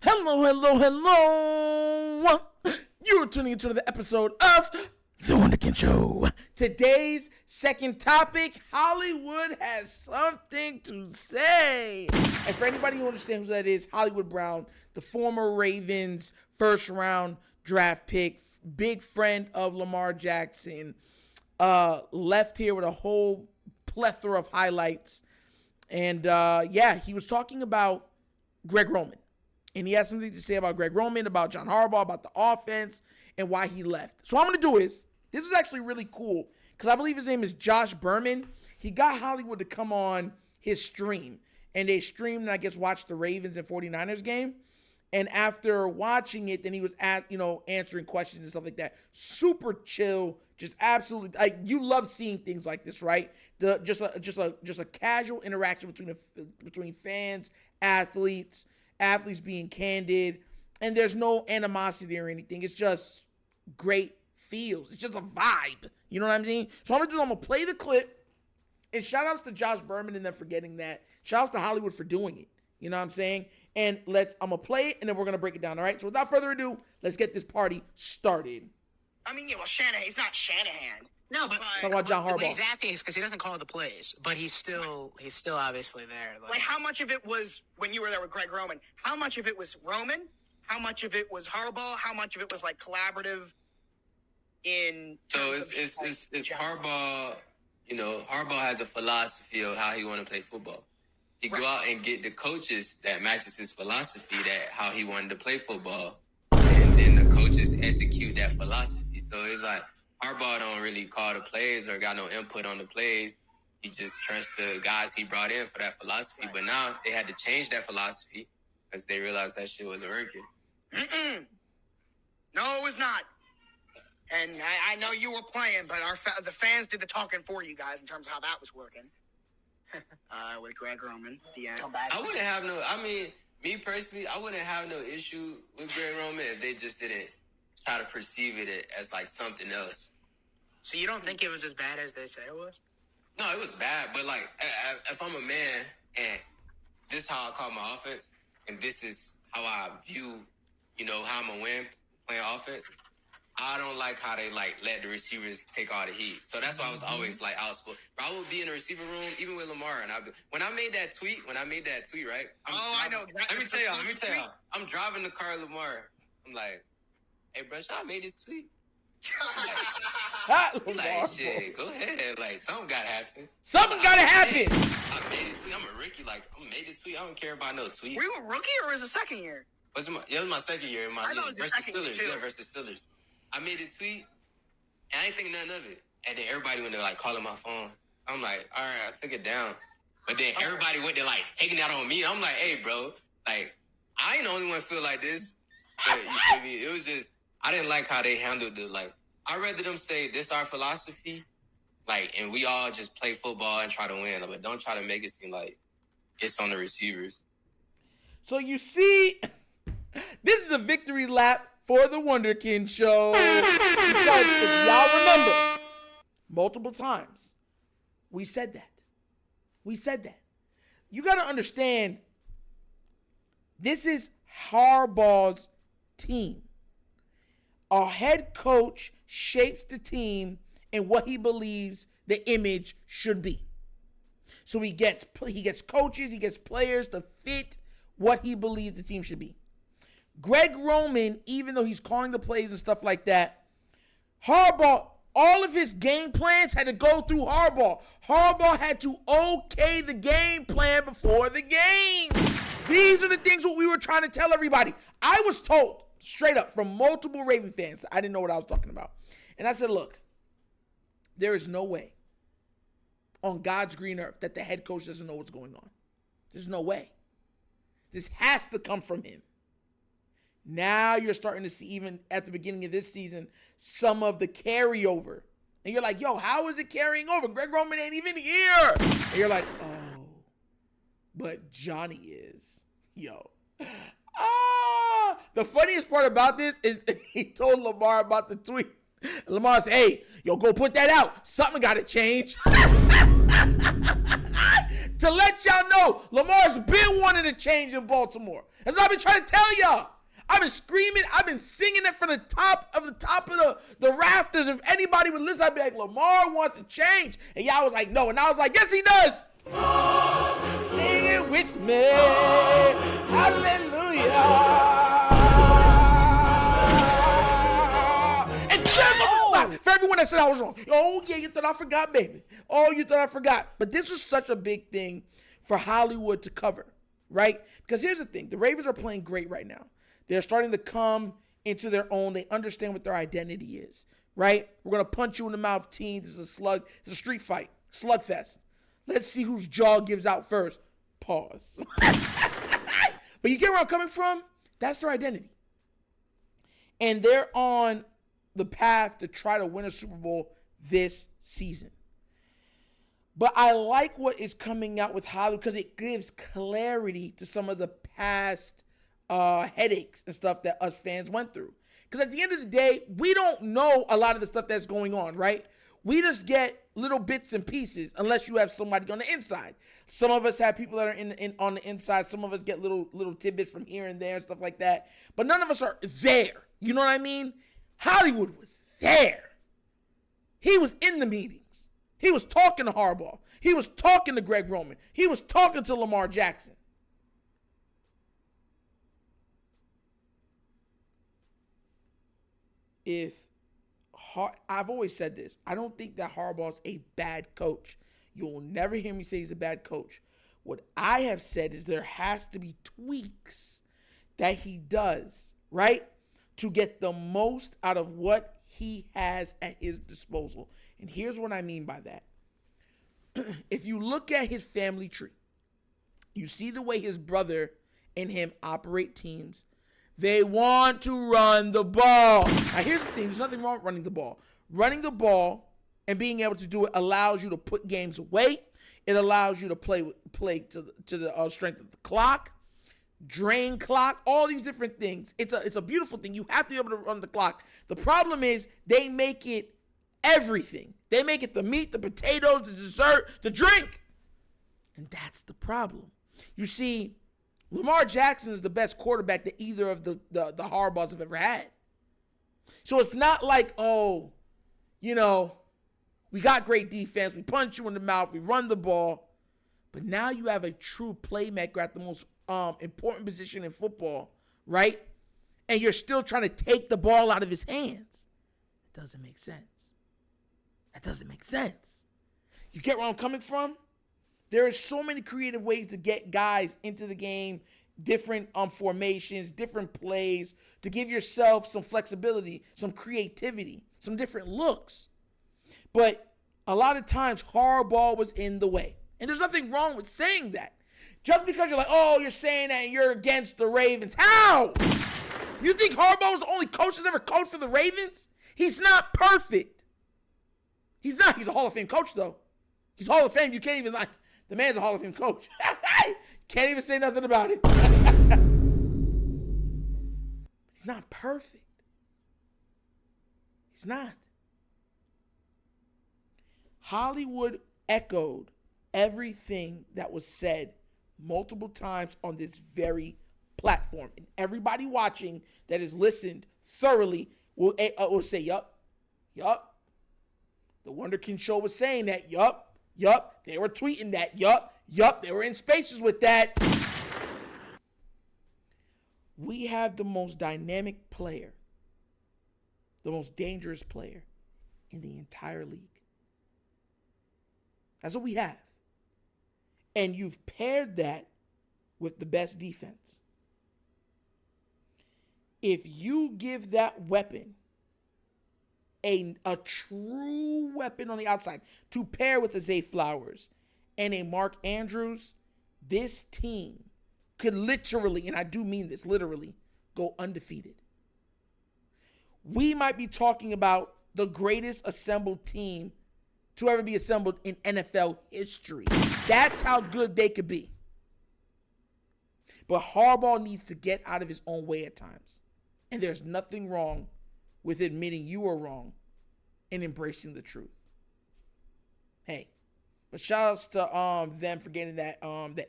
Hello, hello, hello. You're tuning into the episode of The Wunderkind Show. Today's second topic, Hollywood has something to say. And for anybody who understands who that is, Hollywood Brown, the former Ravens first round draft pick, big friend of Lamar Jackson, left here with a whole plethora of highlights. And he was talking about Greg Roman. And he had something to say about Greg Roman, about John Harbaugh, about the offense, and why he left. So what I'm going to do is, this is actually really cool, because I believe his name is Josh Berman. He got Hollywood to come on his stream. And they streamed and I guess watched the Ravens and 49ers game. And after watching it, then he was answering questions and stuff like that. Super chill, just absolutely, like, you love seeing things like this, right? Just a casual interaction between fans, athletes being candid, and there's no animosity or anything. It's just great feels. It's just a vibe. You know what I mean? So I'm gonna play the clip, and shout outs to Josh Berman and them for getting that. Shout outs to Hollywood for doing it. You know what I'm saying? And I'm gonna play it, and then we're gonna break it down. All right. So without further ado, let's get this party started. I mean, Shanahan. He's not Shanahan. No, but talk about John Harbaugh. What he's asking is because he doesn't call the plays, but he's still obviously there. Like, how much of it was when you were there with Greg Roman? How much of it was Roman? How much of it was Harbaugh? How much of it was like collaborative? It's Harbaugh. You know, Harbaugh has a philosophy of how he want to play football. He go out and get the coaches that matches his philosophy, that how he wanted to play football, and then the coaches execute that philosophy. So it's like, Harbaugh don't really call the plays or got no input on the plays. He just trusts the guys he brought in for that philosophy. Right. But now they had to change that philosophy because they realized that shit wasn't working. No, it was not. And I know you were playing, but the fans did the talking for you guys in terms of how that was working. With Greg Roman. I wouldn't have no, me personally, I wouldn't have no issue with Greg Roman if they just didn't try to perceive it as like something else. So you don't think it was as bad as they say it was? No, it was bad, but like, if I'm a man and this is how I call my offense, and this is how I view, how I'm gonna win playing offense, I don't like how they like let the receivers take all the heat. So that's why I was always like outscored. But I would be in the receiver room, even with Lamar, and when I made that tweet, right? I know exactly. Let me tell y'all. I'm driving the car with Lamar. I'm like, hey, bro, I made this tweet. Like, shit, go ahead. Like, something gotta happen. Something gotta happen. I made it tweet. I'm a rookie. Like, I made it tweet. I don't care about no tweet. Were you a rookie or was it second year? It was my second year. I know it was your second year too. Yeah, versus Steelers. I made it tweet, and I ain't think nothing of it. And then everybody went to like calling my phone. I'm like, all right, I took it down. But then everybody went to like taking that on me. I'm like, hey, bro, like, I ain't the only one feel like this. But you feel me? It was just, I didn't like how they handled it. Like, I'd rather them say this our philosophy, like, and we all just play football and try to win. But don't try to make it seem like it's on the receivers. So you see, this is a victory lap for the Wunderkind Show. Because if y'all remember, multiple times, we said that. You got to understand, this is Harbaugh's team. Our head coach shapes the team and what he believes the image should be. So he gets coaches, he gets players to fit what he believes the team should be. Greg Roman, even though he's calling the plays and stuff like that, Harbaugh, all of his game plans had to go through Harbaugh. Harbaugh had to okay the game plan before the game. These are the things what we were trying to tell everybody. I was told straight up from multiple Raven fans, I didn't know what I was talking about. And I said, look, there is no way on God's green earth that the head coach doesn't know what's going on. There's no way. This has to come from him. Now you're starting to see, even at the beginning of this season, some of the carryover. And you're like, yo, how is it carrying over? Greg Roman ain't even here. And you're like, oh, but Johnny is. Yo. The funniest part about this is he told Lamar about the tweet. Lamar said, hey, yo, go put that out. Something got to change. to let y'all know Lamar's been wanting to change in Baltimore. As I've been trying to tell y'all. I've been screaming, I've been singing it from the top of the rafters. If anybody would listen, I'd be like, Lamar wants to change. And y'all was like, no. And I was like, yes, he does. Sing it with me. Hallelujah. And for everyone that said I was wrong. Oh, yeah, you thought I forgot, baby. Oh, you thought I forgot. But this was such a big thing for Hollywood to cover, right? Because here's the thing. The Ravens are playing great right now. They're starting to come into their own. They understand what their identity is, right? We're going to punch you in the mouth, team. This is a street fight, slugfest. Let's see whose jaw gives out first. Pause. But you get where I'm coming from? That's their identity. And they're on the path to try to win a Super Bowl this season. But I like what is coming out with Hollywood because it gives clarity to some of the past headaches and stuff that us fans went through. Because at the end of the day, we don't know a lot of the stuff that's going on, right? We just get little bits and pieces unless you have somebody on the inside. Some of us have people that are on the inside. Some of us get little tidbits from here and there and stuff like that. But none of us are there. You know what I mean? Hollywood was there. He was in the meetings. He was talking to Harbaugh. He was talking to Greg Roman. He was talking to Lamar Jackson. I've always said this, I don't think that Harbaugh's a bad coach. You'll never hear me say he's a bad coach. What I have said is there has to be tweaks that he does, right, to get the most out of what he has at his disposal. And here's what I mean by that. If you look at his family tree, you see the way his brother and him operate teams. They want to run the ball. Now, here's the thing. There's nothing wrong with running the ball. Running the ball and being able to do it allows you to put games away. It allows you to play to the strength of the clock, drain clock, all these different things. It's a beautiful thing. You have to be able to run the clock. The problem is they make it everything. They make it the meat, the potatoes, the dessert, the drink. And that's the problem. You see, Lamar Jackson is the best quarterback that either of the Harbaughs have ever had. So it's not like, oh, you know, we got great defense. We punch you in the mouth. We run the ball. But now you have a true playmaker at the most important position in football, right? And you're still trying to take the ball out of his hands. It doesn't make sense. That doesn't make sense. You get where I'm coming from? There are so many creative ways to get guys into the game, different formations, different plays, to give yourself some flexibility, some creativity, some different looks. But a lot of times, Harbaugh was in the way. And there's nothing wrong with saying that. Just because you're like, oh, you're saying that and you're against the Ravens. How? You think Harbaugh was the only coach that's ever coached for the Ravens? He's not perfect. He's not. He's a Hall of Fame coach, though. He's Hall of Fame. You can't even, the man's a Hall of Fame coach. Can't even say nothing about it. He's not perfect. He's not. Hollywood echoed everything that was said multiple times on this very platform. And everybody watching that has listened thoroughly will say, yup. The Wunderkind Show was saying that, yup. They were tweeting that, yup. They were in spaces with that. We have the most dynamic player, the most dangerous player in the entire league. That's what we have. And you've paired that with the best defense. If you give that weapon a true weapon on the outside to pair with a Zay Flowers and a Mark Andrews, this team could literally, and I do mean this literally, go undefeated. We might be talking about the greatest assembled team to ever be assembled in NFL history. That's how good they could be. But Harbaugh needs to get out of his own way at times. And there's nothing wrong with admitting you are wrong and embracing the truth. Hey, But shout outs to them for getting that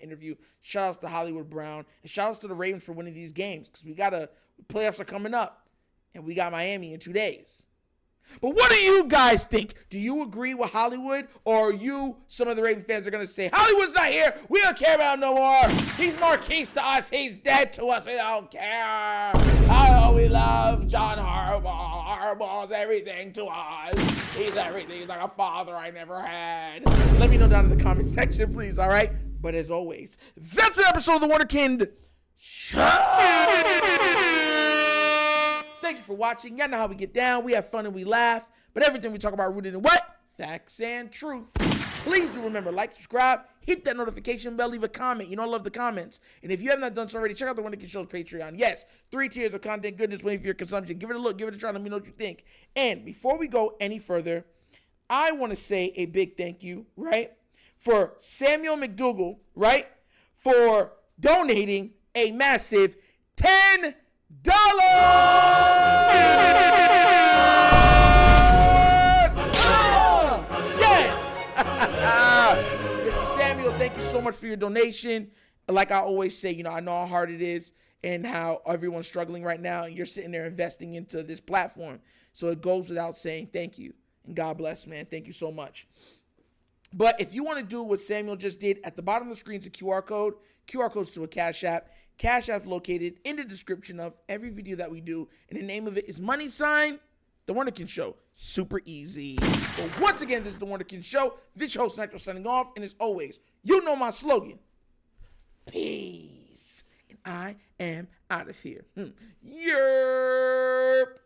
interview. Shout outs to Hollywood Brown. And shout outs to the Ravens for winning these games. Because playoffs are coming up. And we got Miami in 2 days. But what do you guys think? Do you agree with Hollywood? Or some of the Raven fans are going to say, Hollywood's not here. We don't care about him no more. He's Marquise to us. He's dead to us. We don't care. Oh, we love John Harbaugh. Harbaugh's everything to us. He's everything. He's like a father I never had. Let me know down in the comment section, please, all right? But as always, that's an episode of The Wunderkind Show. Thank you for watching. Y'all know how we get down. We have fun and we laugh. But everything we talk about rooted in what? Facts and truth. Please do remember, like, subscribe, hit that notification bell, leave a comment. You know I love the comments. And if you have not done so already, check out the Wunderkind Show's Patreon. Yes, 3 tiers of content goodness waiting for your consumption. Give it a look. Give it a try. Let me know what you think. And before we go any further, I want to say a big thank you, right, for Samuel McDougal, right, for donating a massive $10. Yes! Mr. Samuel, thank you so much for your donation. Like I always say, I know how hard it is and how everyone's struggling right now, and you're sitting there investing into this platform. So it goes without saying thank you. And God bless, man. Thank you so much. But if you want to do what Samuel just did, at the bottom of the screen is a QR code. QR code's to a Cash App. Cash App located in the description of every video that we do. And the name of it is $, The Wunderkind Show. Super easy. But once again, this is The Wunderkind Show. This host, Nitro, signing off. And as always, you know my slogan. Peace. And I am out of here. Yerp.